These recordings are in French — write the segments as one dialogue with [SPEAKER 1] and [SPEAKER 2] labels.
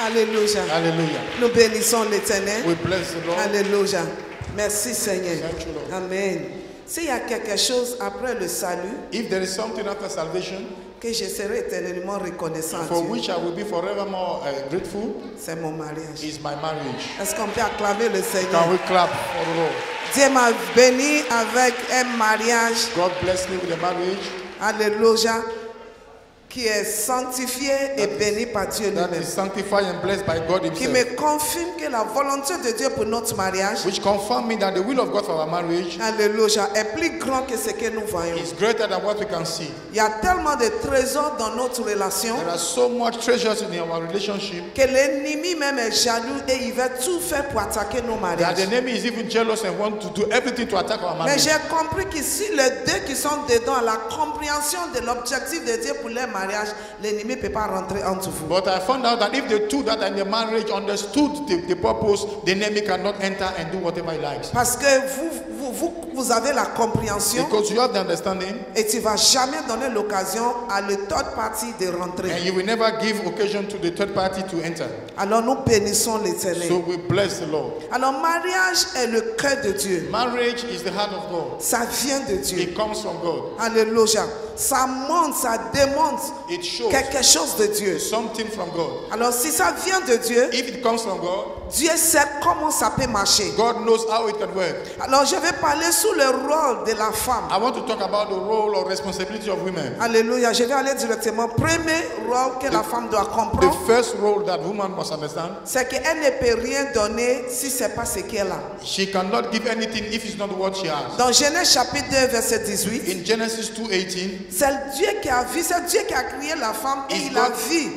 [SPEAKER 1] Alléluia.
[SPEAKER 2] Hallelujah.
[SPEAKER 1] Nous bénissons l'Éternel.
[SPEAKER 2] We bless the Lord.
[SPEAKER 1] Alléluia. Merci Seigneur.
[SPEAKER 2] Thank you, Lord.
[SPEAKER 1] Amen. S'il y a quelque chose après le salut
[SPEAKER 2] If there is something after salvation
[SPEAKER 1] que je serai éternellement reconnaissant à
[SPEAKER 2] for
[SPEAKER 1] Dieu,
[SPEAKER 2] which I will be forevermore grateful,
[SPEAKER 1] c'est mon mariage.
[SPEAKER 2] is my marriage.
[SPEAKER 1] Est-ce qu'on peut acclamer le Seigneur?
[SPEAKER 2] Can we clap for the Lord?
[SPEAKER 1] Dieu m'a béni avec un mariage.
[SPEAKER 2] God bless me with a marriage
[SPEAKER 1] Alléluia. Qui est sanctifié et béni par Dieu
[SPEAKER 2] that
[SPEAKER 1] lui-même.
[SPEAKER 2] is sanctified and blessed by God
[SPEAKER 1] Qui
[SPEAKER 2] Himself,
[SPEAKER 1] me confirme que la volonté de Dieu pour notre mariage,
[SPEAKER 2] which confirm me that the will of God for our marriage
[SPEAKER 1] alléluia, est plus grand que ce que nous voyons.
[SPEAKER 2] is greater than what we can see.
[SPEAKER 1] Il y a tellement de trésors dans notre relation
[SPEAKER 2] There are so much treasures in our relationship
[SPEAKER 1] que l'ennemi même est jaloux et il veut tout faire pour attaquer nos
[SPEAKER 2] that the
[SPEAKER 1] mariages.
[SPEAKER 2] enemy is even jealous and want to do everything to attack our
[SPEAKER 1] Mais
[SPEAKER 2] marriage.
[SPEAKER 1] j'ai compris qu'ici, les deux qui sont dedans, à la compréhension de l'objectif de Dieu pour leur mariage, l'ennemi ne peut pas rentrer entre vous.
[SPEAKER 2] But I found out that if the two that are in the marriage understood the purpose, the enemy cannot enter and do whatever he likes.
[SPEAKER 1] Parce que vous avez la compréhension
[SPEAKER 2] Because you have the understanding
[SPEAKER 1] et tu ne vas jamais donner l'occasion à le third party de rentrer.
[SPEAKER 2] and you will never give occasion to the third party to enter.
[SPEAKER 1] Alors nous bénissons l'Éternel.
[SPEAKER 2] So we bless the Lord.
[SPEAKER 1] Alors mariage est le cœur de Dieu.
[SPEAKER 2] Marriage is the heart of God.
[SPEAKER 1] Ça vient de Dieu.
[SPEAKER 2] It comes from God.
[SPEAKER 1] Alléluia. Ça montre, ça démontre
[SPEAKER 2] It shows
[SPEAKER 1] quelque chose de Dieu.
[SPEAKER 2] something from God.
[SPEAKER 1] Alors si ça vient de Dieu,
[SPEAKER 2] If it comes from God,
[SPEAKER 1] Dieu sait comment ça peut marcher.
[SPEAKER 2] God knows how it can work.
[SPEAKER 1] Alors je vais parler sur le rôle de la femme.
[SPEAKER 2] I want to talk about the role or responsibility of women.
[SPEAKER 1] Alléluia. Je vais aller directement. Premier rôle que la femme doit
[SPEAKER 2] The
[SPEAKER 1] comprendre,
[SPEAKER 2] first role that woman must understand,
[SPEAKER 1] c'est qu'elle ne peut rien donner si ce n'est pas ce qu'elle a.
[SPEAKER 2] she cannot give anything if it's not what she has.
[SPEAKER 1] Dans Genèse chapitre 2, verset 18,
[SPEAKER 2] In Genesis 2:18,
[SPEAKER 1] c'est Dieu qui a vu, c'est Dieu qui a créé la femme et
[SPEAKER 2] Is
[SPEAKER 1] il a
[SPEAKER 2] God-
[SPEAKER 1] vu.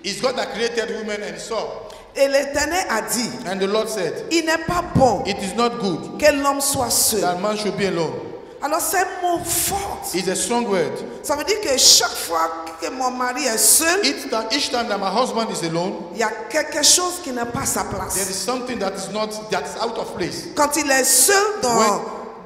[SPEAKER 2] it's God that created women and saw.
[SPEAKER 1] Et l'Éternel a dit,
[SPEAKER 2] And the Lord said,
[SPEAKER 1] il n'est pas bon
[SPEAKER 2] it is not good
[SPEAKER 1] que l'homme soit seul.
[SPEAKER 2] that man should be alone.
[SPEAKER 1] Alors c'est un mot fort.
[SPEAKER 2] It's a strong word.
[SPEAKER 1] Ça veut dire que chaque fois que mon mari est seul,
[SPEAKER 2] Each time that my husband is alone,
[SPEAKER 1] il y a quelque chose qui n'est pas à sa
[SPEAKER 2] there
[SPEAKER 1] place.
[SPEAKER 2] is something that's out of place.
[SPEAKER 1] Quand il est seul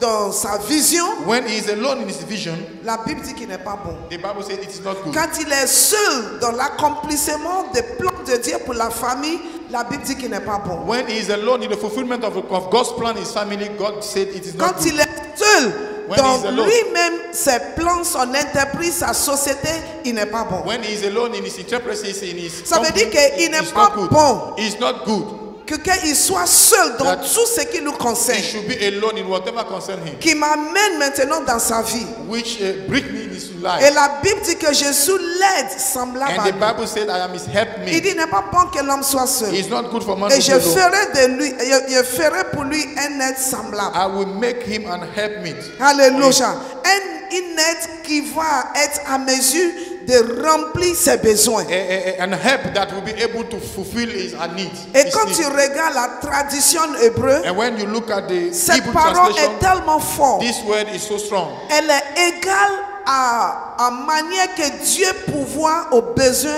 [SPEAKER 1] dans sa vision,
[SPEAKER 2] When he is alone in his vision,
[SPEAKER 1] la Bible dit qu'il n'est pas bon.
[SPEAKER 2] the Bible says it is not good.
[SPEAKER 1] Quand il est seul dans l'accomplissement des plans de Dieu pour la famille, la Bible dit qu'il n'est pas bon.
[SPEAKER 2] When he is alone in the fulfillment of God's plan in his family, God said it is not
[SPEAKER 1] Quand il
[SPEAKER 2] good.
[SPEAKER 1] est seul
[SPEAKER 2] When he
[SPEAKER 1] dans
[SPEAKER 2] is alone.
[SPEAKER 1] lui-même, ses plans, son entreprise, sa société, il n'est pas bon.
[SPEAKER 2] When he is alone in his enterprises, in his
[SPEAKER 1] Ça veut dire
[SPEAKER 2] company,
[SPEAKER 1] qu'il n'est
[SPEAKER 2] it's
[SPEAKER 1] pas
[SPEAKER 2] not good.
[SPEAKER 1] bon.
[SPEAKER 2] It's not good.
[SPEAKER 1] Qu'il soit seul dans
[SPEAKER 2] That-
[SPEAKER 1] tout ce qui nous
[SPEAKER 2] He
[SPEAKER 1] concerne,
[SPEAKER 2] should be alone in whatever concerns him,
[SPEAKER 1] qui m'amène maintenant dans sa vie.
[SPEAKER 2] which bring me in his
[SPEAKER 1] Et
[SPEAKER 2] life.
[SPEAKER 1] la Bible dit que Jésus l'aide semblable
[SPEAKER 2] And
[SPEAKER 1] à
[SPEAKER 2] the
[SPEAKER 1] lui.
[SPEAKER 2] Bible said, I am his
[SPEAKER 1] Il
[SPEAKER 2] helpmate.
[SPEAKER 1] dit, il n'est pas bon que l'homme soit seul.
[SPEAKER 2] It's not good for man
[SPEAKER 1] Et
[SPEAKER 2] to
[SPEAKER 1] je
[SPEAKER 2] be alone.
[SPEAKER 1] ferai de lui, je ferai pour lui un aide semblable.
[SPEAKER 2] I will make him an helpmate.
[SPEAKER 1] Alléluia. Une aide qui va être à mesure de remplir ses besoins.
[SPEAKER 2] An help that will be able to fulfill his needs.
[SPEAKER 1] Et quand tu regardes la tradition hébreu,
[SPEAKER 2] And when you look at the
[SPEAKER 1] cette
[SPEAKER 2] Hebrew
[SPEAKER 1] parole
[SPEAKER 2] translation,
[SPEAKER 1] est tellement forte.
[SPEAKER 2] this word is so strong.
[SPEAKER 1] Elle est égale à manière que Dieu pourvoit aux besoins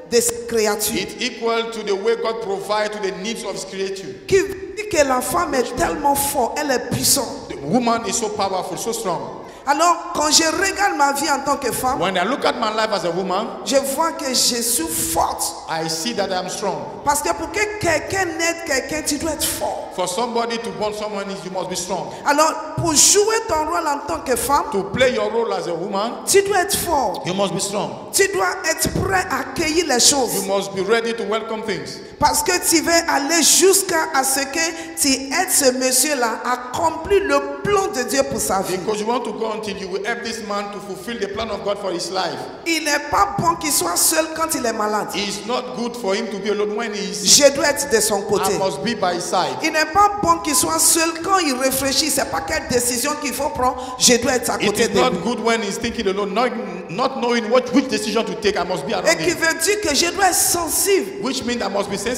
[SPEAKER 1] de ses créatures.
[SPEAKER 2] It's equal to the way God provides to the needs of his creature.
[SPEAKER 1] Qui dit que la femme est tellement forte, elle est puissante.
[SPEAKER 2] The woman is so powerful, so strong.
[SPEAKER 1] Alors, quand je regarde ma vie en tant que femme,
[SPEAKER 2] When I look at my life as a woman,
[SPEAKER 1] je vois que je suis forte.
[SPEAKER 2] I see that I am strong.
[SPEAKER 1] Parce que pour que quelqu'un aide quelqu'un, tu dois être fort.
[SPEAKER 2] For somebody to bond someone, you must be strong.
[SPEAKER 1] Alors, pour jouer ton rôle en tant que femme,
[SPEAKER 2] To play your role as a woman,
[SPEAKER 1] tu dois être fort.
[SPEAKER 2] you must be strong.
[SPEAKER 1] Tu dois être prêt à accueillir les
[SPEAKER 2] You
[SPEAKER 1] choses.
[SPEAKER 2] must be ready to welcome things.
[SPEAKER 1] Parce que tu veux aller jusqu'à ce que tu aides ce monsieur-là à accomplir le plan de Dieu pour sa vie.
[SPEAKER 2] Because you want to go until you will help this man to fulfill the plan of God for his life.
[SPEAKER 1] Il n'est pas bon qu'il soit seul quand il est malade.
[SPEAKER 2] It's not good for him to be alone when he is sick.
[SPEAKER 1] Je dois être de son côté.
[SPEAKER 2] I must be by his side.
[SPEAKER 1] Il n'est pas bon qu'il soit seul quand il réfléchit. C'est pas quelle décision qu'il faut prendre. Je dois être à
[SPEAKER 2] It
[SPEAKER 1] côté
[SPEAKER 2] is
[SPEAKER 1] de
[SPEAKER 2] not
[SPEAKER 1] lui.
[SPEAKER 2] good when he's thinking alone, not knowing which decision to take. I must be around
[SPEAKER 1] Et qui
[SPEAKER 2] him.
[SPEAKER 1] veut dire que je dois être sensible
[SPEAKER 2] Which means I must be sensitive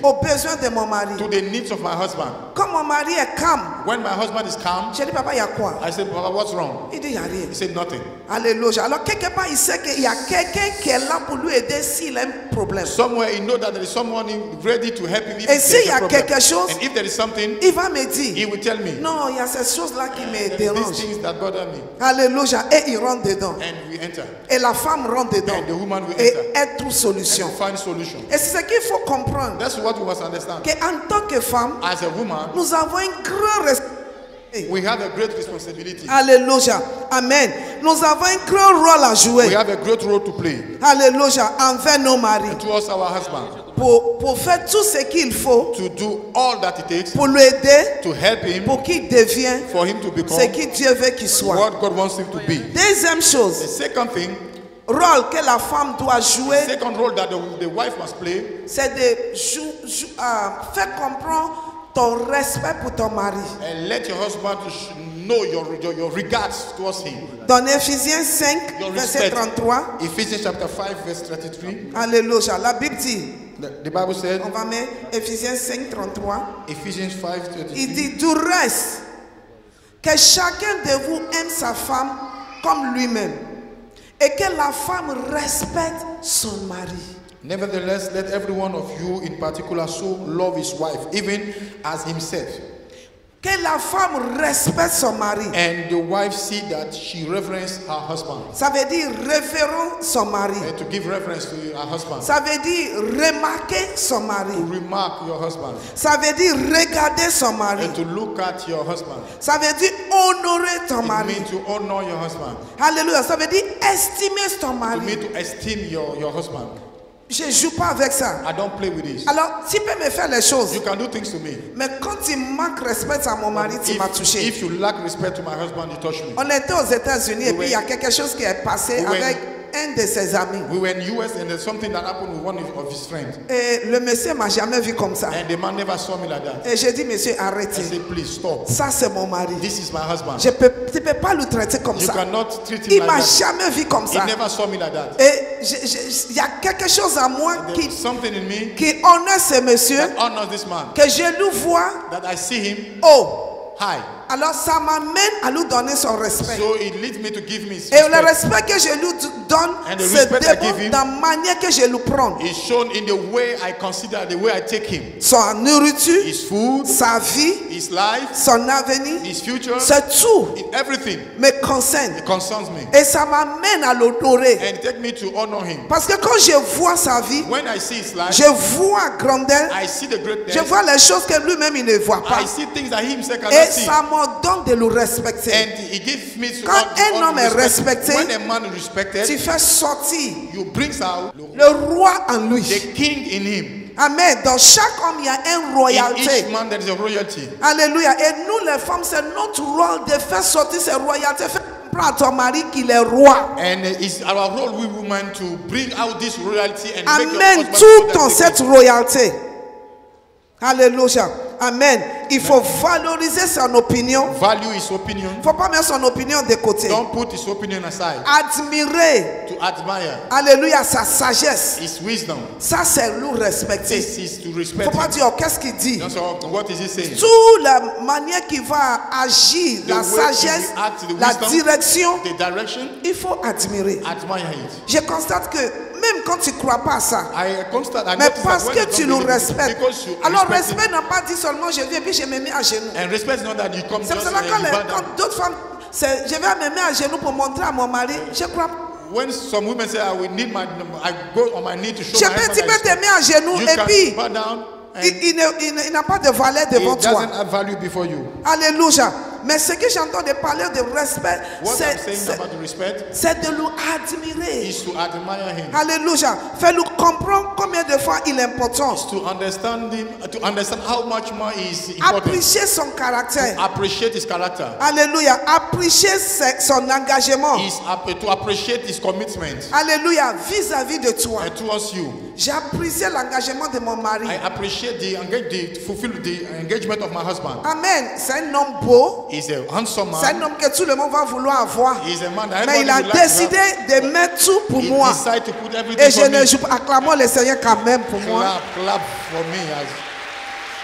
[SPEAKER 1] aux besoins de mon mari.
[SPEAKER 2] to the needs of my husband.
[SPEAKER 1] Quand mon mari est calme,
[SPEAKER 2] When my husband is calm,
[SPEAKER 1] J'ai dit, papa, il y a quoi?
[SPEAKER 2] I said, Papa, what's wrong?
[SPEAKER 1] Il dit, il n'y a rien.
[SPEAKER 2] He said, nothing.
[SPEAKER 1] Alléluia. Alors, quelque part, il sait qu'il y a quelqu'un qui est là pour lui aider s'il a un problème.
[SPEAKER 2] Somewhere he knows that there is someone ready to help him if
[SPEAKER 1] Et s'il y
[SPEAKER 2] there's
[SPEAKER 1] a
[SPEAKER 2] a problem.
[SPEAKER 1] quelque chose,
[SPEAKER 2] And if there is something,
[SPEAKER 1] il va me
[SPEAKER 2] he
[SPEAKER 1] dire,
[SPEAKER 2] will tell me.
[SPEAKER 1] non, il y a ces choses-là qui me
[SPEAKER 2] These
[SPEAKER 1] dérangent.
[SPEAKER 2] things that bother me.
[SPEAKER 1] Alléluia. Et il rentre dedans.
[SPEAKER 2] And we enter.
[SPEAKER 1] Et la femme rentre dedans.
[SPEAKER 2] And the woman will
[SPEAKER 1] Et
[SPEAKER 2] enter.
[SPEAKER 1] elle trouve
[SPEAKER 2] And
[SPEAKER 1] solution.
[SPEAKER 2] we find solution.
[SPEAKER 1] Et c'est ce qu'il faut comprendre.
[SPEAKER 2] That's what we must understand.
[SPEAKER 1] Qu'en tant que femme,
[SPEAKER 2] As a woman,
[SPEAKER 1] nous avons un grand respect.
[SPEAKER 2] we have a great responsibility.
[SPEAKER 1] Alléluia. Amen. Nous avons un grand rôle à
[SPEAKER 2] We
[SPEAKER 1] jouer.
[SPEAKER 2] have a great role to play
[SPEAKER 1] Alléluia. Envers nos maris.
[SPEAKER 2] towards our husband.
[SPEAKER 1] Pour faire tout ce qu'il faut.
[SPEAKER 2] To do all that it takes
[SPEAKER 1] Pour l'aider.
[SPEAKER 2] to help him,
[SPEAKER 1] Pour qu'il devienne
[SPEAKER 2] for him to become
[SPEAKER 1] ce que Dieu veut qu'il soit.
[SPEAKER 2] what God wants him to be.
[SPEAKER 1] Deuxième
[SPEAKER 2] The
[SPEAKER 1] chose.
[SPEAKER 2] second thing,
[SPEAKER 1] Rôle que la femme doit jouer.
[SPEAKER 2] second role that the wife must play
[SPEAKER 1] C'est de faire comprendre ton respect pour ton mari.
[SPEAKER 2] and let your husband know your regards towards him.
[SPEAKER 1] Dans Ephésiens 5,
[SPEAKER 2] Your
[SPEAKER 1] verset
[SPEAKER 2] respect.
[SPEAKER 1] 33.
[SPEAKER 2] Ephesians chapter 5 verse 33.
[SPEAKER 1] Alléluia. La Bible dit,
[SPEAKER 2] The Bible said,
[SPEAKER 1] on va mettre Ephésiens 5, 33.
[SPEAKER 2] Ephesians 5
[SPEAKER 1] Il
[SPEAKER 2] 33.
[SPEAKER 1] dit, du reste, que chacun de vous aime sa femme comme lui-même. Et que la femme respecte son mari.
[SPEAKER 2] Nevertheless, let every one of you in particular so love his wife, even as himself.
[SPEAKER 1] Que la femme respecte son mari.
[SPEAKER 2] And the wife see that she reverence her husband.
[SPEAKER 1] Ça veut dire révérer son mari.
[SPEAKER 2] And to give reverence to her husband.
[SPEAKER 1] Ça veut dire remarquer son mari.
[SPEAKER 2] To remark your husband.
[SPEAKER 1] Ça veut dire regarder son mari.
[SPEAKER 2] And to look at your husband.
[SPEAKER 1] Ça veut dire honorer ton
[SPEAKER 2] It
[SPEAKER 1] mari.
[SPEAKER 2] means to honor your husband.
[SPEAKER 1] Alléluia. Ça veut dire estimer ton
[SPEAKER 2] It
[SPEAKER 1] mari.
[SPEAKER 2] means to esteem your husband.
[SPEAKER 1] Je ne joue pas avec ça.
[SPEAKER 2] I don't play with this.
[SPEAKER 1] Alors, tu peux me faire les choses.
[SPEAKER 2] You can do things to me.
[SPEAKER 1] Mais quand tu manques respect à mon mari, tu m'as touché.
[SPEAKER 2] If you lack respect to my husband, you touch me.
[SPEAKER 1] On était aux États-Unis et
[SPEAKER 2] We
[SPEAKER 1] puis il y a quelque chose qui est passé
[SPEAKER 2] we were-
[SPEAKER 1] avec un de ses amis.
[SPEAKER 2] We were in US and there's something that happened with one of his friends.
[SPEAKER 1] Et le monsieur m'a jamais vu comme ça.
[SPEAKER 2] And the man never saw me like that.
[SPEAKER 1] Et j'ai dit, monsieur,
[SPEAKER 2] I
[SPEAKER 1] arrêtez.
[SPEAKER 2] said, please stop.
[SPEAKER 1] Ça, c'est mon mari.
[SPEAKER 2] This is my husband.
[SPEAKER 1] Tu ne peux pas le traiter comme
[SPEAKER 2] You
[SPEAKER 1] ça.
[SPEAKER 2] cannot treat him
[SPEAKER 1] Il
[SPEAKER 2] like
[SPEAKER 1] m'a
[SPEAKER 2] that.
[SPEAKER 1] jamais vu comme
[SPEAKER 2] He
[SPEAKER 1] ça.
[SPEAKER 2] never saw me like that.
[SPEAKER 1] Et il y a quelque chose à moi
[SPEAKER 2] There's something in me
[SPEAKER 1] qui honore ce monsieur,
[SPEAKER 2] that honors this man.
[SPEAKER 1] que je lui vois.
[SPEAKER 2] That I see him
[SPEAKER 1] Oh,
[SPEAKER 2] high.
[SPEAKER 1] alors ça m'amène à lui donner son respect.
[SPEAKER 2] So it leads me to give me his
[SPEAKER 1] Et le
[SPEAKER 2] respect.
[SPEAKER 1] respect que je lui donne,
[SPEAKER 2] And the
[SPEAKER 1] se
[SPEAKER 2] respect I give
[SPEAKER 1] démontre
[SPEAKER 2] him
[SPEAKER 1] dans la manière que je le prends.
[SPEAKER 2] It's shown in the way I consider, the way I take him.
[SPEAKER 1] Sa nourriture,
[SPEAKER 2] His food,
[SPEAKER 1] sa vie,
[SPEAKER 2] his life,
[SPEAKER 1] son avenir,
[SPEAKER 2] his future,
[SPEAKER 1] c'est tout
[SPEAKER 2] everything.
[SPEAKER 1] me concerne.
[SPEAKER 2] It concerns me.
[SPEAKER 1] Et ça m'amène à l'honorer.
[SPEAKER 2] And take me to honor him.
[SPEAKER 1] Parce que quand je vois sa vie,
[SPEAKER 2] When I see his life,
[SPEAKER 1] je vois grandeur,
[SPEAKER 2] I see the greatness.
[SPEAKER 1] je vois les choses que lui-même il ne voit pas.
[SPEAKER 2] I see things that he himself cannot
[SPEAKER 1] Et
[SPEAKER 2] see.
[SPEAKER 1] ça me donne de le respecter.
[SPEAKER 2] And he gives me to
[SPEAKER 1] Quand un
[SPEAKER 2] honor
[SPEAKER 1] homme est
[SPEAKER 2] respect.
[SPEAKER 1] respecté,
[SPEAKER 2] When a man is respected,
[SPEAKER 1] Tu fais sortir
[SPEAKER 2] you brings out
[SPEAKER 1] le roi en lui.
[SPEAKER 2] the king in him.
[SPEAKER 1] Amen. Dans chaque homme, il y a une
[SPEAKER 2] In
[SPEAKER 1] royauté.
[SPEAKER 2] each man there is a royalty.
[SPEAKER 1] Alléluia. Et nous, les femmes, c'est notre rôle de faire sortir ces royautés. Faire comprendre à ton mari qu'il est roi.
[SPEAKER 2] And it's our role, we women, to bring out this royalty and make your
[SPEAKER 1] Amène
[SPEAKER 2] husband
[SPEAKER 1] tout
[SPEAKER 2] feel
[SPEAKER 1] en
[SPEAKER 2] that
[SPEAKER 1] cette royauté. Alléluia. Amen. Il faut valoriser son opinion.
[SPEAKER 2] value his opinion.
[SPEAKER 1] Il ne faut pas mettre son opinion de côté.
[SPEAKER 2] Don't put his opinion aside.
[SPEAKER 1] Admirer.
[SPEAKER 2] To admire
[SPEAKER 1] Alléluia. Sa sagesse.
[SPEAKER 2] his wisdom.
[SPEAKER 1] Ça, c'est nous respecter.
[SPEAKER 2] This is to
[SPEAKER 1] Il ne
[SPEAKER 2] respect
[SPEAKER 1] faut pas
[SPEAKER 2] him.
[SPEAKER 1] dire, oh, qu'est-ce qu'il dit.
[SPEAKER 2] Don't say, oh, what is he saying?
[SPEAKER 1] Toute la manière qu'il va agir,
[SPEAKER 2] The
[SPEAKER 1] la
[SPEAKER 2] way
[SPEAKER 1] sagesse,
[SPEAKER 2] he acts, the
[SPEAKER 1] la
[SPEAKER 2] wisdom,
[SPEAKER 1] direction,
[SPEAKER 2] the direction,
[SPEAKER 1] il faut admirer.
[SPEAKER 2] admire it.
[SPEAKER 1] Je constate que même quand tu ne crois pas à ça,
[SPEAKER 2] I constant. I
[SPEAKER 1] mais
[SPEAKER 2] notice
[SPEAKER 1] parce
[SPEAKER 2] that when
[SPEAKER 1] que
[SPEAKER 2] you
[SPEAKER 1] tu
[SPEAKER 2] don't
[SPEAKER 1] nous
[SPEAKER 2] believe it,
[SPEAKER 1] respectes.
[SPEAKER 2] because you
[SPEAKER 1] Alors
[SPEAKER 2] respect
[SPEAKER 1] respect
[SPEAKER 2] him.
[SPEAKER 1] n'a pas dit seulement je viens et puis je me mets à genoux.
[SPEAKER 2] And respect is not that you come
[SPEAKER 1] C'est pour
[SPEAKER 2] just
[SPEAKER 1] cela
[SPEAKER 2] and
[SPEAKER 1] que
[SPEAKER 2] you bow down.
[SPEAKER 1] quand d'autres femmes, c'est je vais me mettre à genoux pour montrer à mon mari, je crois.
[SPEAKER 2] When some women say, I will need my, I go on my knee to show
[SPEAKER 1] Je
[SPEAKER 2] my
[SPEAKER 1] peux,
[SPEAKER 2] husband
[SPEAKER 1] tu peux
[SPEAKER 2] that
[SPEAKER 1] te mettre à genoux
[SPEAKER 2] you
[SPEAKER 1] et
[SPEAKER 2] can
[SPEAKER 1] puis
[SPEAKER 2] bow down and
[SPEAKER 1] il n'a pas de valeur devant
[SPEAKER 2] it
[SPEAKER 1] toi.
[SPEAKER 2] doesn't have value before you.
[SPEAKER 1] Alléluia. Mais ce que j'entends de parler de respect,
[SPEAKER 2] What I'm saying about the respect
[SPEAKER 1] c'est de nous admirer.
[SPEAKER 2] is to admire him,
[SPEAKER 1] Alléluia. Fais-nous comprendre combien de fois il est important.
[SPEAKER 2] to understand him, to understand how much more he is important,
[SPEAKER 1] Apprécier son caractère.
[SPEAKER 2] appreciate his character,
[SPEAKER 1] Alléluia. Apprécier son engagement.
[SPEAKER 2] to appreciate his commitment
[SPEAKER 1] Alléluia. Vis-à-vis de toi.
[SPEAKER 2] and towards you.
[SPEAKER 1] J'ai apprécié l'engagement de mon mari.
[SPEAKER 2] I appreciate the engagement of my husband.
[SPEAKER 1] Amen. C'est un homme beau.
[SPEAKER 2] He's a handsome
[SPEAKER 1] C'est un
[SPEAKER 2] man.
[SPEAKER 1] homme que tout le monde va vouloir avoir.
[SPEAKER 2] He's a man that
[SPEAKER 1] Mais il a
[SPEAKER 2] everybody would like to
[SPEAKER 1] décidé
[SPEAKER 2] have.
[SPEAKER 1] de mettre tout pour
[SPEAKER 2] He
[SPEAKER 1] moi.
[SPEAKER 2] decided to put everything
[SPEAKER 1] Et je
[SPEAKER 2] for
[SPEAKER 1] ne
[SPEAKER 2] me.
[SPEAKER 1] joue pas. Acclamons le Seigneur quand même pour moi.
[SPEAKER 2] Clap for me.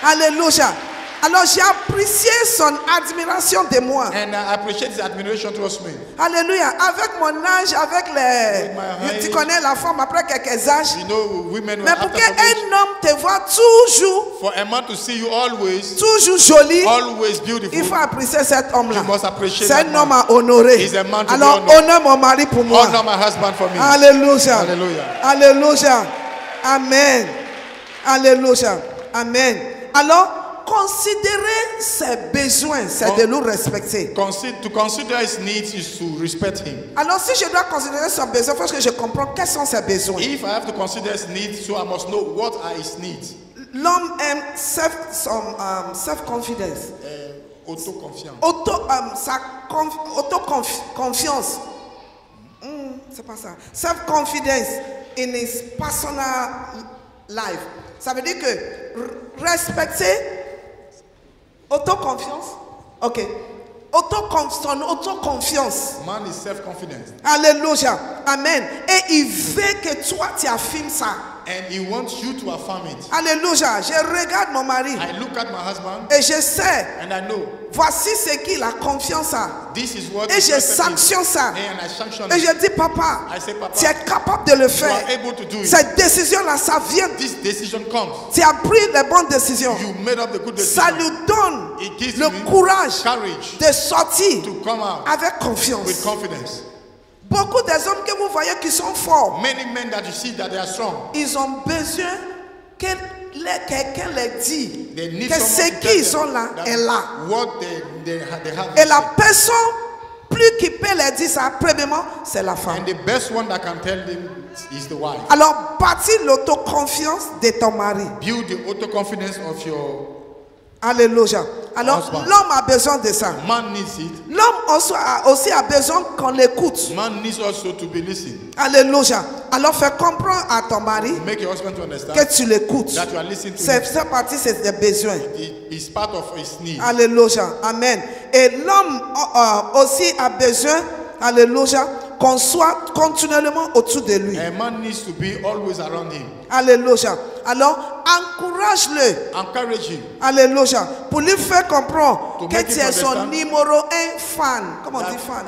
[SPEAKER 1] Alléluia. Alors j'ai apprécié son admiration de moi.
[SPEAKER 2] And I appreciate his admiration towards me.
[SPEAKER 1] Alléluia. Avec mon âge, avec les...
[SPEAKER 2] With my age.
[SPEAKER 1] Tu connais la femme après quelques âges.
[SPEAKER 2] You know, women
[SPEAKER 1] Mais pour
[SPEAKER 2] after some age,
[SPEAKER 1] qu'un homme te voit toujours,
[SPEAKER 2] for a man to see you always
[SPEAKER 1] joli,
[SPEAKER 2] beautiful,
[SPEAKER 1] il faut apprécier cet homme-là.
[SPEAKER 2] you must appreciate
[SPEAKER 1] C'est
[SPEAKER 2] that
[SPEAKER 1] un homme
[SPEAKER 2] man.
[SPEAKER 1] à honorer.
[SPEAKER 2] He's a man to
[SPEAKER 1] Alors
[SPEAKER 2] be honored.
[SPEAKER 1] honore mon mari pour moi.
[SPEAKER 2] Honor my husband for me.
[SPEAKER 1] Alléluia.
[SPEAKER 2] Hallelujah.
[SPEAKER 1] Alléluia. Amen. Alléluia. Amen. Alors, considérer ses besoins, c'est de nous respecter.
[SPEAKER 2] To consider his needs is to respect him.
[SPEAKER 1] Alors, si je dois considérer son besoin, il faut que je comprenne quels sont ses besoins.
[SPEAKER 2] If I have to consider his needs, so I must know what are his needs.
[SPEAKER 1] L'homme aime self-confidence.
[SPEAKER 2] Autoconfiance.
[SPEAKER 1] Autoconfiance. C'est pas ça. Self-confidence in his personal life. Ça veut dire que respecter autoconfiance. Ok. Autoconfiance.
[SPEAKER 2] Man is self-confident.
[SPEAKER 1] Alléluia. Amen. Et il veut que toi tu affirmes ça.
[SPEAKER 2] And he wants you to affirm it.
[SPEAKER 1] Alléluia. Je regarde mon mari.
[SPEAKER 2] I look at my husband
[SPEAKER 1] Et je sais.
[SPEAKER 2] and I know
[SPEAKER 1] Voici ce qu'il a confiance à.
[SPEAKER 2] this is what
[SPEAKER 1] Et
[SPEAKER 2] is
[SPEAKER 1] je
[SPEAKER 2] respect
[SPEAKER 1] sanctionne
[SPEAKER 2] is.
[SPEAKER 1] ça.
[SPEAKER 2] And I sanction
[SPEAKER 1] Et
[SPEAKER 2] it.
[SPEAKER 1] je dis, papa,
[SPEAKER 2] I say, Papa,
[SPEAKER 1] tu es capable de le
[SPEAKER 2] you
[SPEAKER 1] faire.
[SPEAKER 2] are able to do it.
[SPEAKER 1] Cette décision-là, ça vient.
[SPEAKER 2] This decision comes.
[SPEAKER 1] Tu as pris les bonnes décisions.
[SPEAKER 2] You made up the good decision.
[SPEAKER 1] Ça lui donne
[SPEAKER 2] It gives
[SPEAKER 1] le
[SPEAKER 2] me
[SPEAKER 1] courage
[SPEAKER 2] courage
[SPEAKER 1] de sortir
[SPEAKER 2] to come out
[SPEAKER 1] avec
[SPEAKER 2] with
[SPEAKER 1] confiance.
[SPEAKER 2] confidence.
[SPEAKER 1] Beaucoup des hommes que vous voyez qui sont forts,
[SPEAKER 2] Many men that you see that they are strong,
[SPEAKER 1] ils ont besoin que quelqu'un leur dise
[SPEAKER 2] they need
[SPEAKER 1] que
[SPEAKER 2] someone
[SPEAKER 1] ce
[SPEAKER 2] to
[SPEAKER 1] qu'ils
[SPEAKER 2] tell
[SPEAKER 1] ont là
[SPEAKER 2] them
[SPEAKER 1] est
[SPEAKER 2] that
[SPEAKER 1] là.
[SPEAKER 2] what they have.
[SPEAKER 1] Et la personne plus qui peut leur dire ça, premièrement, c'est la femme.
[SPEAKER 2] And the best one that can tell them is the wife.
[SPEAKER 1] Alors, bâtis l'autoconfiance de ton mari.
[SPEAKER 2] Build the autoconfidence of your
[SPEAKER 1] Alléluia. Alors,
[SPEAKER 2] husband.
[SPEAKER 1] l'homme a besoin de ça.
[SPEAKER 2] man needs it.
[SPEAKER 1] L'homme aussi a besoin qu'on l'écoute.
[SPEAKER 2] Man needs also to be listened.
[SPEAKER 1] Alléluia. Alors, fais comprendre à ton mari
[SPEAKER 2] Make your husband to understand
[SPEAKER 1] que tu l'écoutes.
[SPEAKER 2] that you are listening to
[SPEAKER 1] C'est
[SPEAKER 2] him.
[SPEAKER 1] cette partie, c'est des besoins.
[SPEAKER 2] It is part of his need.
[SPEAKER 1] Alléluia. Amen. Et l'homme aussi a besoin, alléluia, qu'on soit continuellement autour de lui.
[SPEAKER 2] A man needs to be always around him.
[SPEAKER 1] Alléluia. Alors, encourage-le.
[SPEAKER 2] Encourage him.
[SPEAKER 1] Alléluia. Pour lui faire comprendre
[SPEAKER 2] To
[SPEAKER 1] que
[SPEAKER 2] make
[SPEAKER 1] tu
[SPEAKER 2] him
[SPEAKER 1] es son
[SPEAKER 2] understand
[SPEAKER 1] numéro un fan. Comment on
[SPEAKER 2] that-
[SPEAKER 1] dit fan?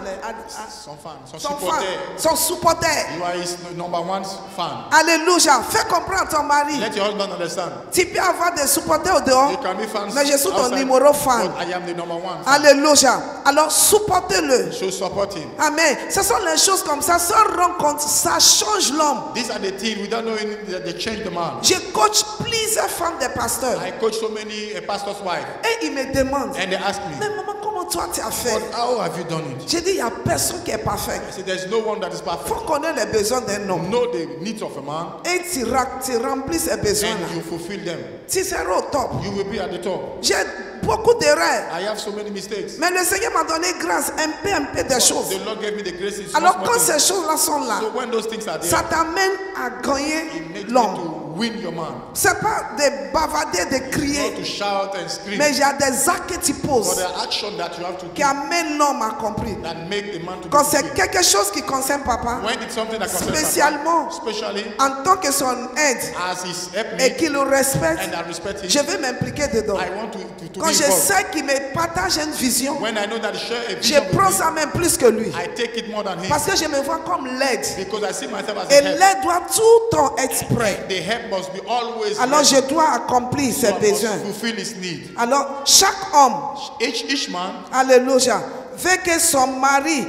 [SPEAKER 2] Son fan, son
[SPEAKER 1] Son fan.
[SPEAKER 2] supporter.
[SPEAKER 1] Son supporter.
[SPEAKER 2] You are his number one fan.
[SPEAKER 1] Alléluia. Fais comprendre à ton mari.
[SPEAKER 2] Let your husband understand.
[SPEAKER 1] Tu peux avoir des supporters au dehors.
[SPEAKER 2] You can be fans
[SPEAKER 1] Mais je suis ton
[SPEAKER 2] outside,
[SPEAKER 1] numéro fan.
[SPEAKER 2] but I am the number one fan.
[SPEAKER 1] Alléluia. Alors, supportez-le.
[SPEAKER 2] So support him.
[SPEAKER 1] Amen. Ce sont les choses comme ça. Sans rendre compte, ça change l'homme.
[SPEAKER 2] These are the things without knowing that they change the man.
[SPEAKER 1] Je coach plusieurs femmes des pasteurs.
[SPEAKER 2] I coach so many a pastor's wife,
[SPEAKER 1] Et ils me demandent,
[SPEAKER 2] and they ask
[SPEAKER 1] mais
[SPEAKER 2] me,
[SPEAKER 1] maman, comment toi tu as fait?
[SPEAKER 2] "But how have you done it?"
[SPEAKER 1] J'ai dit, il n'y a personne qui est parfait.
[SPEAKER 2] I said, "There's no one that is
[SPEAKER 1] Il
[SPEAKER 2] perfect.
[SPEAKER 1] faut connaître les besoins d'un homme.
[SPEAKER 2] Know the needs of a man,
[SPEAKER 1] Et tu remplis ces besoins-là.
[SPEAKER 2] and you fulfill them.
[SPEAKER 1] Tu seras au top.
[SPEAKER 2] You will be at the top."
[SPEAKER 1] J'ai beaucoup d'erreurs.
[SPEAKER 2] I have so many mistakes.
[SPEAKER 1] Mais le Seigneur m'a donné grâce, un peu des choses.
[SPEAKER 2] The Lord gave me the grace in small,
[SPEAKER 1] Alors
[SPEAKER 2] small
[SPEAKER 1] quand
[SPEAKER 2] things.
[SPEAKER 1] ces choses-là sont là,
[SPEAKER 2] So when those things are there,
[SPEAKER 1] ça t'amène à gagner
[SPEAKER 2] it makes me
[SPEAKER 1] l'homme.
[SPEAKER 2] to win your man.
[SPEAKER 1] C'est pas de bavarder, de
[SPEAKER 2] Not
[SPEAKER 1] crier,
[SPEAKER 2] to shout and scream,
[SPEAKER 1] mais il y a des actes que tu
[SPEAKER 2] but
[SPEAKER 1] poses
[SPEAKER 2] the action that you have to
[SPEAKER 1] qui
[SPEAKER 2] do
[SPEAKER 1] amènent l'homme à comprendre.
[SPEAKER 2] that make the man to be
[SPEAKER 1] Quand c'est
[SPEAKER 2] fulfilled.
[SPEAKER 1] quelque chose qui concerne papa,
[SPEAKER 2] When it's something that concerns
[SPEAKER 1] spécialement
[SPEAKER 2] Papa, especially
[SPEAKER 1] en tant que son aide
[SPEAKER 2] as he's helped
[SPEAKER 1] et
[SPEAKER 2] me
[SPEAKER 1] qu'il le respecte,
[SPEAKER 2] and I respect him,
[SPEAKER 1] je vais m'impliquer dedans.
[SPEAKER 2] I want to
[SPEAKER 1] Quand
[SPEAKER 2] be
[SPEAKER 1] je
[SPEAKER 2] involved.
[SPEAKER 1] sais qu'il me partage une vision,
[SPEAKER 2] When I know that he share a
[SPEAKER 1] je
[SPEAKER 2] vision with
[SPEAKER 1] prends
[SPEAKER 2] me,
[SPEAKER 1] ça même plus que lui.
[SPEAKER 2] I take it more than him
[SPEAKER 1] Parce que je me vois comme l'aide.
[SPEAKER 2] because I see myself as
[SPEAKER 1] Et
[SPEAKER 2] a help.
[SPEAKER 1] l'aide doit tout le temps être prêt.
[SPEAKER 2] The help must be always
[SPEAKER 1] Alors
[SPEAKER 2] ready.
[SPEAKER 1] je dois accomplir
[SPEAKER 2] So
[SPEAKER 1] ses
[SPEAKER 2] I must
[SPEAKER 1] besoins.
[SPEAKER 2] fulfill his need.
[SPEAKER 1] Alors chaque homme,
[SPEAKER 2] Each man
[SPEAKER 1] alléluia, veut que son mari,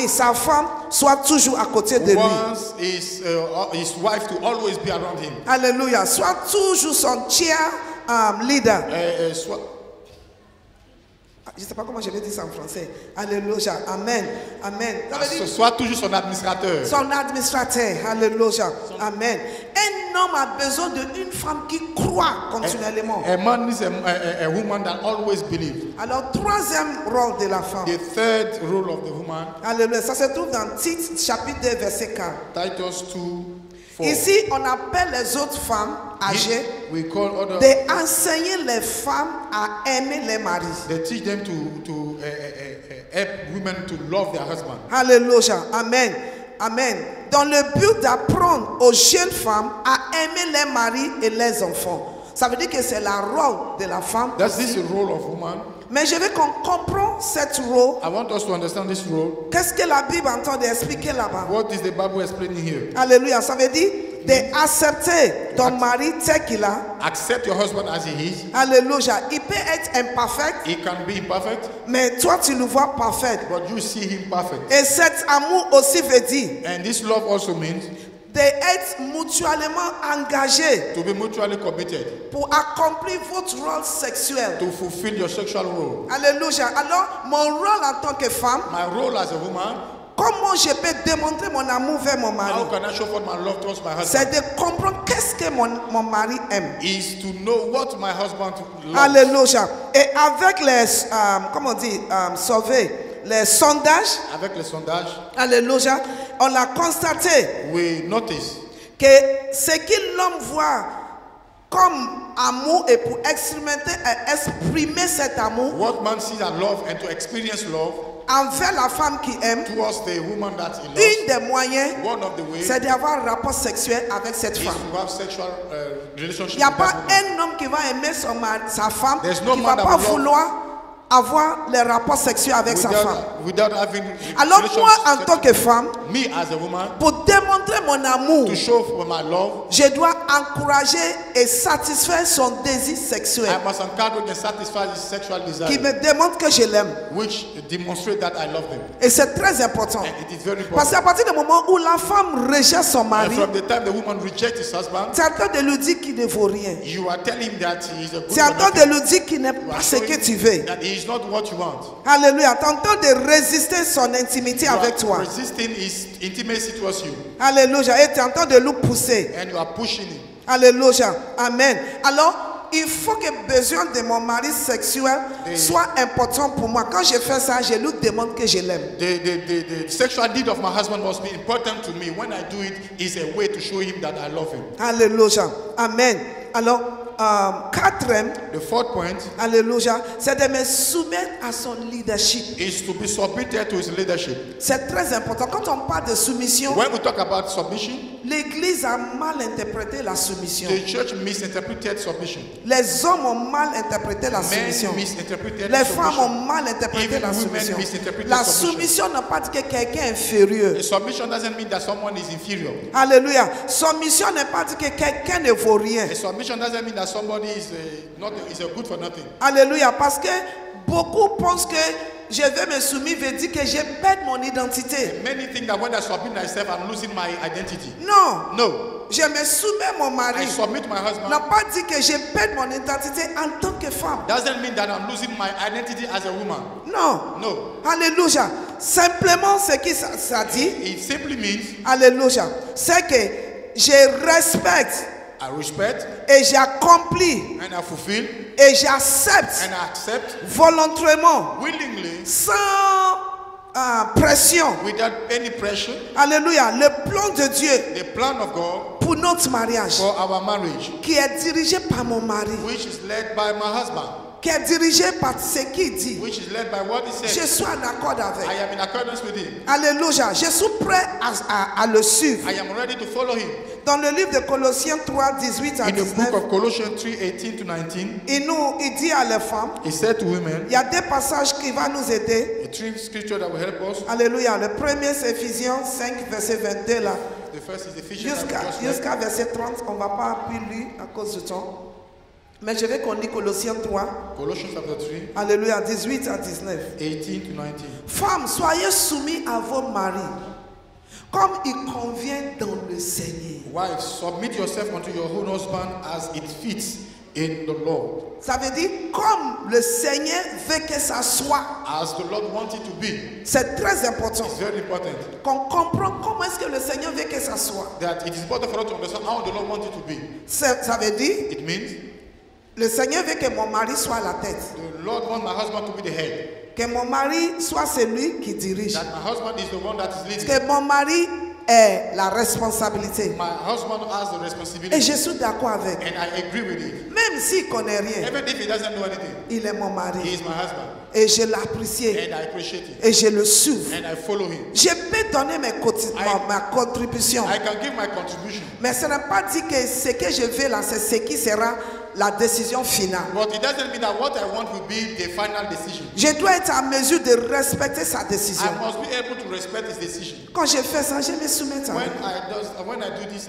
[SPEAKER 1] sa femme, soit toujours à côté de lui.
[SPEAKER 2] wants his wife to always be around him.
[SPEAKER 1] Alléluia, soit toujours son cheer leader. Je ne sais pas comment je vais dire ça en français. Alléluia. Amen. Amen. Ça veut dire
[SPEAKER 2] Soit toujours son administrateur.
[SPEAKER 1] son administrateur. Alléluia. Amen. Un homme a besoin d'une femme qui croit continuellement.
[SPEAKER 2] A man needs a woman that always believes.
[SPEAKER 1] Alors, troisième rôle de la femme.
[SPEAKER 2] The third role of the woman,
[SPEAKER 1] Alléluia. Ça se trouve dans Tite, chapitre 2, verset 4.
[SPEAKER 2] Titus 2:4.
[SPEAKER 1] Ici, on appelle les autres femmes âgées
[SPEAKER 2] We call other.
[SPEAKER 1] d'enseigner les femmes à aimer les maris.
[SPEAKER 2] They teach them to help women to love their husband.
[SPEAKER 1] Alléluia. Amen. Amen. Dans le but d'apprendre aux jeunes femmes à aimer les maris et les enfants. Ça veut dire que c'est la rôle de la femme.
[SPEAKER 2] That's this role of woman.
[SPEAKER 1] Mais je veux qu'on comprenne cette rôle.
[SPEAKER 2] I want us to understand this role.
[SPEAKER 1] Qu'est-ce que la Bible entend d'expliquer là-bas?
[SPEAKER 2] What is the Bible explaining here?
[SPEAKER 1] Alléluia. Ça veut dire d'accepter ton mari tel qu'il a.
[SPEAKER 2] Accept your husband as he is.
[SPEAKER 1] Alléluia. Il peut être imparfait,
[SPEAKER 2] He can be imperfect,
[SPEAKER 1] mais toi tu le vois parfait.
[SPEAKER 2] but you see him perfect.
[SPEAKER 1] Et cet amour aussi veut dire
[SPEAKER 2] And this love also means
[SPEAKER 1] d'être mutuellement engagé
[SPEAKER 2] to be mutually committed,
[SPEAKER 1] pour accomplir votre rôle sexuel.
[SPEAKER 2] to fulfill your sexual role.
[SPEAKER 1] Alléluia. Alors, mon rôle en tant que femme,
[SPEAKER 2] My role as a woman,
[SPEAKER 1] comment je peux démontrer mon amour vers mon mari?
[SPEAKER 2] how can I show forth my love towards my
[SPEAKER 1] C'est
[SPEAKER 2] husband?
[SPEAKER 1] de comprendre qu'est-ce que mon mari aime.
[SPEAKER 2] Is to know what my husband loves.
[SPEAKER 1] Alléluia. Et avec les, comment on dit, les sondages,
[SPEAKER 2] Avec les sondages,
[SPEAKER 1] alléluia, on a constaté
[SPEAKER 2] we notice
[SPEAKER 1] que ce que l'homme voit comme amour et pour exprimer cet amour
[SPEAKER 2] what man sees as love and to experience love
[SPEAKER 1] envers la femme qui aime,
[SPEAKER 2] towards the woman that he
[SPEAKER 1] une
[SPEAKER 2] loves.
[SPEAKER 1] des moyens,
[SPEAKER 2] One of the ways
[SPEAKER 1] c'est d'avoir un rapport sexuel avec cette
[SPEAKER 2] is
[SPEAKER 1] femme.
[SPEAKER 2] to have sexual
[SPEAKER 1] Il
[SPEAKER 2] relationship
[SPEAKER 1] n'y a
[SPEAKER 2] with
[SPEAKER 1] pas
[SPEAKER 2] that woman.
[SPEAKER 1] un homme qui va aimer sa femme,
[SPEAKER 2] There's no
[SPEAKER 1] qui ne
[SPEAKER 2] man
[SPEAKER 1] va
[SPEAKER 2] that
[SPEAKER 1] pas
[SPEAKER 2] will love
[SPEAKER 1] vouloir avoir les rapports sexuels avec sa femme.
[SPEAKER 2] Without having
[SPEAKER 1] Alors moi, en
[SPEAKER 2] relations-
[SPEAKER 1] tant que femme,
[SPEAKER 2] me as a woman,
[SPEAKER 1] pour démontrer mon amour,
[SPEAKER 2] to show for my love,
[SPEAKER 1] je dois encourager et satisfaire son désir
[SPEAKER 2] I
[SPEAKER 1] sexuel,
[SPEAKER 2] must encourage and satisfy his sexual
[SPEAKER 1] qui
[SPEAKER 2] desire,
[SPEAKER 1] me démontre que je l'aime.
[SPEAKER 2] which demonstrate that I love him.
[SPEAKER 1] Et c'est très important.
[SPEAKER 2] And it is very
[SPEAKER 1] Parce
[SPEAKER 2] important.
[SPEAKER 1] qu'à partir du moment où la femme rejette son
[SPEAKER 2] And
[SPEAKER 1] mari,
[SPEAKER 2] from the time the woman rejects his husband,
[SPEAKER 1] c'est en train de lui dire qu'il ne vaut rien.
[SPEAKER 2] you are telling him that he is a good
[SPEAKER 1] C'est en
[SPEAKER 2] for
[SPEAKER 1] train de
[SPEAKER 2] nothing.
[SPEAKER 1] lui dire qu'il n'est
[SPEAKER 2] You
[SPEAKER 1] pas
[SPEAKER 2] are
[SPEAKER 1] ce que
[SPEAKER 2] showing
[SPEAKER 1] tu veux.
[SPEAKER 2] that he is not what you want.
[SPEAKER 1] Alléluia. Tu es en train de résister son intimité
[SPEAKER 2] You
[SPEAKER 1] avec
[SPEAKER 2] are
[SPEAKER 1] toi.
[SPEAKER 2] resisting his intimacy towards you,
[SPEAKER 1] Alléluia. Et tu es en train de le pousser.
[SPEAKER 2] and you are pushing him.
[SPEAKER 1] Alléluia. Amen. Alors, il faut que le besoin de mon mari sexuel soit important pour moi. Quand je fais ça, je lui demande que je l'aime.
[SPEAKER 2] The sexual need of my husband must be important to me. When I do it, is a way to show him that I love him.
[SPEAKER 1] Alléluia. Amen. Alors, quatrième,
[SPEAKER 2] The fourth point
[SPEAKER 1] alléluia, c'est de me soumettre à son leadership.
[SPEAKER 2] is to be submitted to his leadership.
[SPEAKER 1] C'est très important. Quand on parle de soumission,
[SPEAKER 2] When we talk about submission,
[SPEAKER 1] l'Église a mal interprété la soumission.
[SPEAKER 2] the church misinterpreted submission.
[SPEAKER 1] Les hommes ont mal interprété la
[SPEAKER 2] Men
[SPEAKER 1] soumission.
[SPEAKER 2] misinterpreted
[SPEAKER 1] Les femmes ont
[SPEAKER 2] submission.
[SPEAKER 1] mal interprété
[SPEAKER 2] Even
[SPEAKER 1] la
[SPEAKER 2] women
[SPEAKER 1] soumission.
[SPEAKER 2] misinterpreted
[SPEAKER 1] La
[SPEAKER 2] submission.
[SPEAKER 1] soumission n'a pas dit que quelqu'un est inférieur.
[SPEAKER 2] A submission doesn't mean that someone is inferior.
[SPEAKER 1] Alléluia. Soumission n'est pas dit que quelqu'un ne vaut rien.
[SPEAKER 2] A submission doesn't mean that somebody is a good for nothing.
[SPEAKER 1] Alléluia. Parce que beaucoup pensent que je vais me soumettre veut dire que je perds mon identité.
[SPEAKER 2] Many think that when I submit myself, I'm losing my identity.
[SPEAKER 1] Non.
[SPEAKER 2] No,
[SPEAKER 1] Je me soumets mon
[SPEAKER 2] I
[SPEAKER 1] mari.
[SPEAKER 2] submit my husband.
[SPEAKER 1] N'a pas dit que je perds mon identité en tant que femme.
[SPEAKER 2] Doesn't mean that I'm losing my identity as a woman.
[SPEAKER 1] Non.
[SPEAKER 2] No,
[SPEAKER 1] Alléluia. Simplement ce que ça dit,
[SPEAKER 2] it simply means
[SPEAKER 1] alléluia, c'est que je respecte
[SPEAKER 2] I respect
[SPEAKER 1] et j'accomplis
[SPEAKER 2] and I fulfill
[SPEAKER 1] et j'accepte
[SPEAKER 2] and I accept
[SPEAKER 1] volontairement,
[SPEAKER 2] willingly,
[SPEAKER 1] sans pression,
[SPEAKER 2] without any pressure,
[SPEAKER 1] alléluia, le plan de Dieu
[SPEAKER 2] the plan of God
[SPEAKER 1] pour notre mariage,
[SPEAKER 2] for our marriage,
[SPEAKER 1] qui est dirigé par mon mari,
[SPEAKER 2] which is led by my husband,
[SPEAKER 1] qui est dirigé par ce qu'il dit.
[SPEAKER 2] which is led by what he
[SPEAKER 1] Je
[SPEAKER 2] said.
[SPEAKER 1] suis en accord avec.
[SPEAKER 2] I am in accordance with him.
[SPEAKER 1] Alléluia. Je suis prêt à le suivre.
[SPEAKER 2] I am ready to follow him.
[SPEAKER 1] Dans le livre de Colossiens 3, 18 à
[SPEAKER 2] In the
[SPEAKER 1] 19,
[SPEAKER 2] book of Colossians 3:18 to 19,
[SPEAKER 1] il dit à les femmes,
[SPEAKER 2] he said to women,
[SPEAKER 1] il y a des passages qui vont nous aider.
[SPEAKER 2] a three scripture that will help us.
[SPEAKER 1] Alléluia. Le premier, c'est Ephésiens 5, verset 22 là.
[SPEAKER 2] The first is Ephesians that we just read.
[SPEAKER 1] Jusqu'à verset 30, on ne va pas plus lire à cause du temps. Mais je vais qu'on lit Colossiens 3.
[SPEAKER 2] Colossians chapter 3,
[SPEAKER 1] Alléluia. 18 à 19.
[SPEAKER 2] 18 to 19.
[SPEAKER 1] Femmes, soyez soumis à vos maris, comme il convient dans le Seigneur.
[SPEAKER 2] Wives, submit yourself unto your own husband as it fits in the Lord.
[SPEAKER 1] Ça veut dire comme le Seigneur veut que ça soit.
[SPEAKER 2] As the Lord wants it to be.
[SPEAKER 1] C'est très important
[SPEAKER 2] It's very important
[SPEAKER 1] qu'on comprenne comment est-ce que le Seigneur veut que ça soit.
[SPEAKER 2] that it is important for us to understand how the Lord wants it to be.
[SPEAKER 1] Ça veut dire
[SPEAKER 2] It means
[SPEAKER 1] le Seigneur veut que mon mari soit la tête,
[SPEAKER 2] the Lord wants my husband to be the head.
[SPEAKER 1] que mon mari soit celui qui dirige,
[SPEAKER 2] That my husband is the one that is leading.
[SPEAKER 1] que mon mari ait la responsabilité.
[SPEAKER 2] My husband has the
[SPEAKER 1] Et
[SPEAKER 2] responsibility.
[SPEAKER 1] je suis d'accord avec.
[SPEAKER 2] And I agree with it.
[SPEAKER 1] Même s'il ne connaît rien,
[SPEAKER 2] Even if he doesn't know anything,
[SPEAKER 1] il est mon
[SPEAKER 2] he
[SPEAKER 1] mari.
[SPEAKER 2] is my husband.
[SPEAKER 1] Et je l'apprécie.
[SPEAKER 2] and I appreciate it.
[SPEAKER 1] Et je le suive.
[SPEAKER 2] And I follow him.
[SPEAKER 1] Je peux donner ma contribution.
[SPEAKER 2] I can give my contribution.
[SPEAKER 1] Mais ce n'est pas dit que ce que je veux là, c'est ce qui sera la décision finale.
[SPEAKER 2] But it doesn't mean that what I want will be the final decision.
[SPEAKER 1] Je dois être en mesure de respecter sa décision.
[SPEAKER 2] I must be able to respect his decision.
[SPEAKER 1] Quand je fais ça, je me soumets à lui.
[SPEAKER 2] When I do this,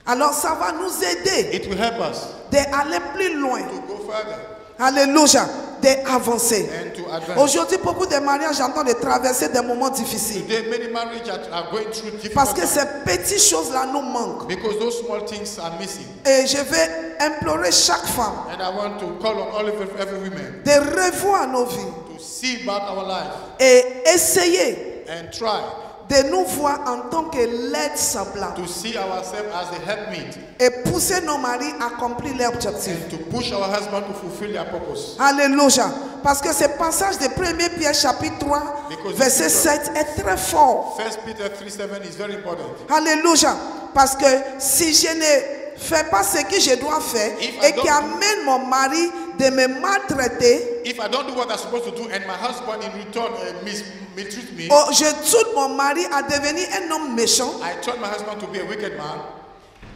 [SPEAKER 1] Alors ça va nous aider
[SPEAKER 2] it will help us
[SPEAKER 1] d'aller plus loin.
[SPEAKER 2] to go further
[SPEAKER 1] Alléluia. D'avancer.
[SPEAKER 2] and to advance.
[SPEAKER 1] Aujourd'hui, beaucoup de mariages entendent de traverser des moments difficiles.
[SPEAKER 2] Today, many marriages are going through
[SPEAKER 1] Parce
[SPEAKER 2] difficult
[SPEAKER 1] que ces
[SPEAKER 2] times
[SPEAKER 1] petites choses-là nous manquent.
[SPEAKER 2] because those small things are missing.
[SPEAKER 1] Et je vais implorer chaque femme
[SPEAKER 2] And I want to call on every woman
[SPEAKER 1] de revoir nos vies
[SPEAKER 2] to see back our life
[SPEAKER 1] et essayer
[SPEAKER 2] and try
[SPEAKER 1] de nous voir en tant que l'aide semblable
[SPEAKER 2] to see ourselves as a helpmate
[SPEAKER 1] et pousser nos maris à accomplir leurs objectifs.
[SPEAKER 2] and to push our husband to fulfill their purpose.
[SPEAKER 1] Alléluia. Parce que ce passage de 1 Pierre chapitre 3,
[SPEAKER 2] Because
[SPEAKER 1] verset
[SPEAKER 2] this
[SPEAKER 1] 7 est très fort.
[SPEAKER 2] 1 Peter 3:7 is very important.
[SPEAKER 1] Alléluia. Parce que si je ne fais pas ce que je dois faire et qui amène mon mari de me maltraiter,
[SPEAKER 2] If I don't do what I'm supposed to do and my husband in return mistreat me,
[SPEAKER 1] je tourne mon mari à devenir un homme méchant,
[SPEAKER 2] I turn my husband to be a wicked man,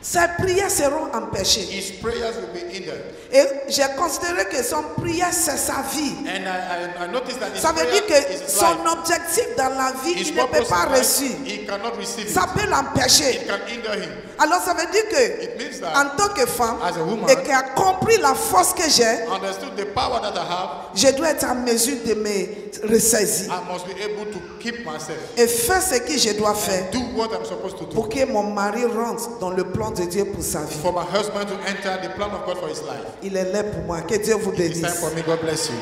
[SPEAKER 1] ses prières seront empêchées.
[SPEAKER 2] his prayers will be hindered.
[SPEAKER 1] Et j'ai considéré que son prière, c'est sa vie.
[SPEAKER 2] And I noticed that his
[SPEAKER 1] Ça veut
[SPEAKER 2] prayer
[SPEAKER 1] dire que
[SPEAKER 2] is his
[SPEAKER 1] son
[SPEAKER 2] life.
[SPEAKER 1] objectif dans la vie,
[SPEAKER 2] His
[SPEAKER 1] il ne peut
[SPEAKER 2] purpose
[SPEAKER 1] pas
[SPEAKER 2] in life,
[SPEAKER 1] réussir.
[SPEAKER 2] he cannot receive
[SPEAKER 1] Ça
[SPEAKER 2] it.
[SPEAKER 1] peut l'empêcher.
[SPEAKER 2] It can hinder him.
[SPEAKER 1] Alors ça veut dire que
[SPEAKER 2] It means that
[SPEAKER 1] en tant que femme
[SPEAKER 2] as a woman,
[SPEAKER 1] et qui a compris la force que j'ai,
[SPEAKER 2] understood the power that I have,
[SPEAKER 1] je dois être en mesure de me ressaisir
[SPEAKER 2] I must be able to keep myself
[SPEAKER 1] et faire ce que je dois faire
[SPEAKER 2] and do what I'm supposed to do
[SPEAKER 1] pour que mon mari rentre dans le plan de Dieu pour sa vie.
[SPEAKER 2] for my husband to enter the plan of God for his life.
[SPEAKER 1] Il est là pour moi. Que Dieu vous
[SPEAKER 2] It's time
[SPEAKER 1] bénisse.
[SPEAKER 2] for me. God bless you.